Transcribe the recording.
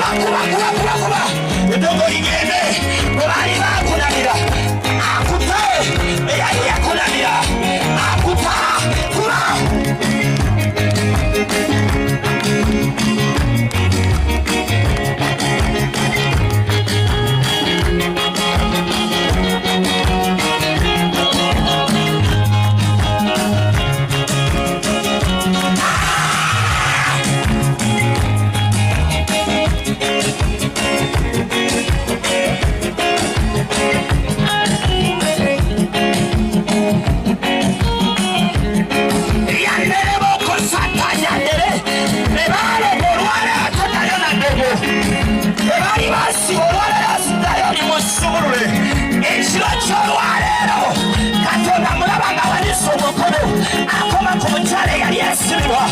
kuba udongo ligende bali bakunamira akutae eyali yakunamira akuta kuba ekiro kyolwaleero katonda mulabanga wanisobokono akoma ku mukyala eyali asibirwa